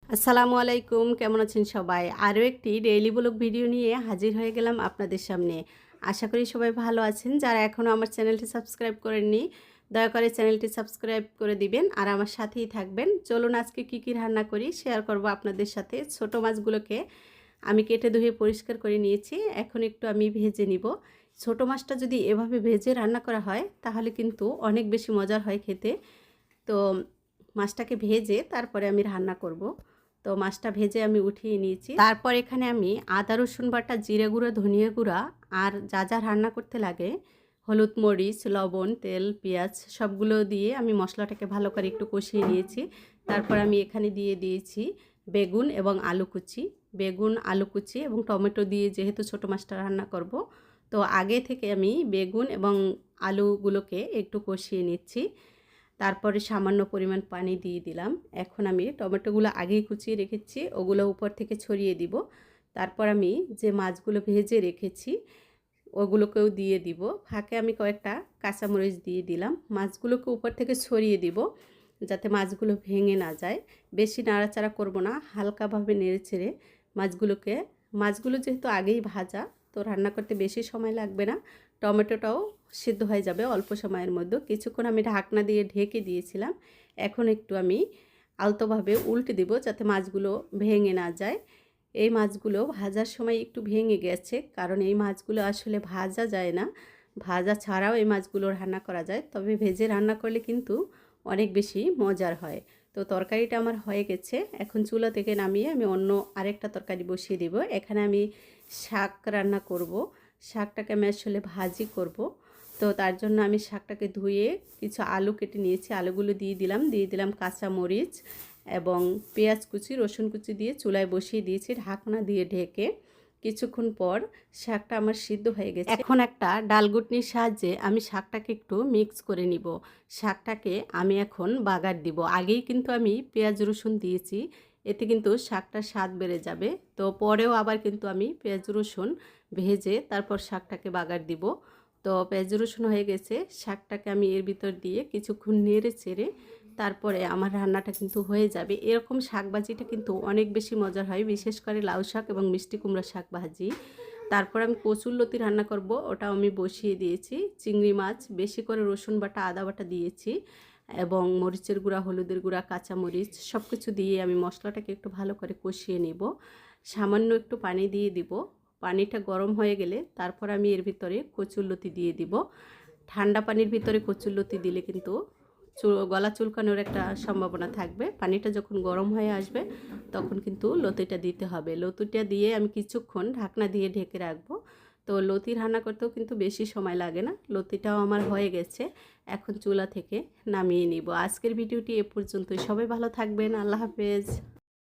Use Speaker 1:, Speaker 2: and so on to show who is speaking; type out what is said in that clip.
Speaker 1: আসসালামু আলাইকুম, কেমন আছেন সবাই? আরও একটি ডেইলি ব্লগ ভিডিও নিয়ে হাজির হয়ে গেলাম আপনাদের সামনে। আশা করি সবাই ভালো আছেন। যারা এখনও আমার চ্যানেলটি সাবস্ক্রাইব করেননি, দয়া করে চ্যানেলটি সাবস্ক্রাইব করে দিবেন আর আমার সাথেই থাকবেন। চলুন আজকে কী রান্না করি শেয়ার করব আপনাদের সাথে। ছোট মাছগুলোকে আমি কেটে ধুয়ে পরিষ্কার করে নিয়েছি। এখন একটু আমি ভেজে নিব। ছোট মাছটা যদি এভাবে ভেজে রান্না করা হয় তাহলে কিন্তু অনেক বেশি মজার হয় খেতে। তো মাছটাকে ভেজে তারপরে আমি রান্না করব। তো মাছটা ভেজে আমি উঠিয়ে নিয়েছি। তারপর এখানে আমি আদা রসুন বাটা, জিরে গুঁড়ো, ধনিয়া গুঁড়া আর যা যা রান্না করতে লাগে হলুদ, মরিচ, লবণ, তেল, পেঁয়াজ সবগুলো দিয়ে আমি মশলাটাকে ভালো করে একটু কষিয়ে নিয়েছি। তারপর আমি এখানে দিয়ে দিয়েছি বেগুন এবং আলু কুচি। বেগুন, আলু কুচি এবং টমেটো দিয়ে যেহেতু ছোটো মাছটা রান্না করব, তো আগে থেকে আমি বেগুন এবং আলুগুলোকে একটু কষিয়ে নিচ্ছি। তারপরে সামান্য পরিমাণ পানি দিয়ে দিলাম। এখন আমি টমেটোগুলো আগেই কুচিয়ে রেখেছি, ওগুলো উপর থেকে ছড়িয়ে দিব। তারপর আমি যে মাছগুলো ভেজে রেখেছি ওগুলোকেও দিয়ে দিব। ফাঁকে আমি কয়েকটা কাঁচামরিচ দিয়ে দিলাম। মাছগুলোকে উপর থেকে ছড়িয়ে দিব যাতে মাছগুলো ভেঙে না যায়। বেশি নাড়াচাড়া করব না, হালকাভাবে নেড়ে চেড়ে মাছগুলো যেহেতু আগেই ভাজা, তো রান্না করতে বেশি সময় লাগবে না। টমেটোটাও সিদ্ধ হয়ে যাবে অল্প সময়ের মধ্যে। কিছুক্ষণ আমি ঢাকনা দিয়ে ঢেকে দিয়েছিলাম। এখন একটু আমি আলতোভাবে উল্টে দিব যাতে মাছগুলো ভেঙে না যায়। এই মাছগুলো ভাজার সময় একটু ভেঙে গেছে, কারণ এই মাছগুলো আসলে ভাজা যায় না। ভাজা ছাড়াও এই মাছগুলো রান্না করা যায়, তবে ভেজে রান্না করলে কিন্তু অনেক বেশি মজার হয়। তো তরকারিটা আমার হয়ে গেছে। এখন চুলা থেকে নামিয়ে আমি অন্য আরেকটা তরকারি বসিয়ে দেব। এখানে আমি শাক রান্না করব। শাকটাকে আমি আসলে ভাজি করব। তো তার জন্য আমি শাকটাকে ধুয়ে কিছু আলু কেটে নিয়েছি, আলুগুলো দিয়ে দিলাম কাঁচা মরিচ এবং পেঁয়াজ কুচি, রসুন কুচি দিয়ে চুলায় বসিয়ে দিয়েছি ঢাকনা দিয়ে ঢেকে। কিছুক্ষণ পর শাকটা আমার সিদ্ধ হয়ে গেছে। এখন একটা ডালঘুটনির সাহায্যে আমি শাকটাকে একটু মিক্স করে নিব। শাকটাকে আমি এখন বাগার দিব। আগেই কিন্তু আমি পেঁয়াজ রসুন দিয়েছি, এতে কিন্তু শাকটার স্বাদ বেড়ে যাবে। তো পরেও আবার কিন্তু আমি পেঁয়াজ রসুন ভেজে তারপর শাকটাকে বাগার দিব। তো পেঁয়াজ রসুন হয়ে গেছে, শাকটাকে আমি এর ভিতর দিয়ে কিছুক্ষণ নেড়ে চেড়ে তারপরে আমার রান্নাটা কিন্তু হয়ে যাবে। এরকম শাক ভাজিটা কিন্তু অনেক বেশি মজার হয়, বিশেষ করে লাউ শাক এবং মিষ্টি কুমড়া শাক ভাজি। তারপর আমি কচুরলতি রান্না করব, ওটাও আমি বসিয়ে দিয়েছি। চিংড়ি মাছ বেশি করে রসুন বাটা, আদা বাটা দিয়েছি এবং মরিচের গুঁড়া, হলুদের গুঁড়া, কাঁচামরিচ সব কিছু দিয়ে আমি মশলাটাকে একটু ভালো করে কষিয়ে নেব। সামান্য একটু পানি দিয়ে দিব। পানিটা গরম হয়ে গেলে তারপর আমি এর ভিতরে কচুরলতি দিয়ে দিব। ঠান্ডা পানির ভিতরে কচুরলতি দিলে কিন্তু গলা চুলকানোর একটা সম্ভাবনা থাকবে। পানিটা যখন গরম হয়ে আসবে তখন কিন্তু লতিটা দিতে হবে। লতিটা দিয়ে আমি কিছুক্ষণ ঢাকনা দিয়ে ঢেকে রাখবো। তো লতি রান্না করতেও কিন্তু বেশি সময় লাগে না। লতিটাও আমার হয়ে গেছে, এখন চুলা থেকে নামিয়ে নিব। আজকের ভিডিওটি এ পর্যন্তই। সবাই ভালো থাকবেন। আল্লাহ হাফেজ।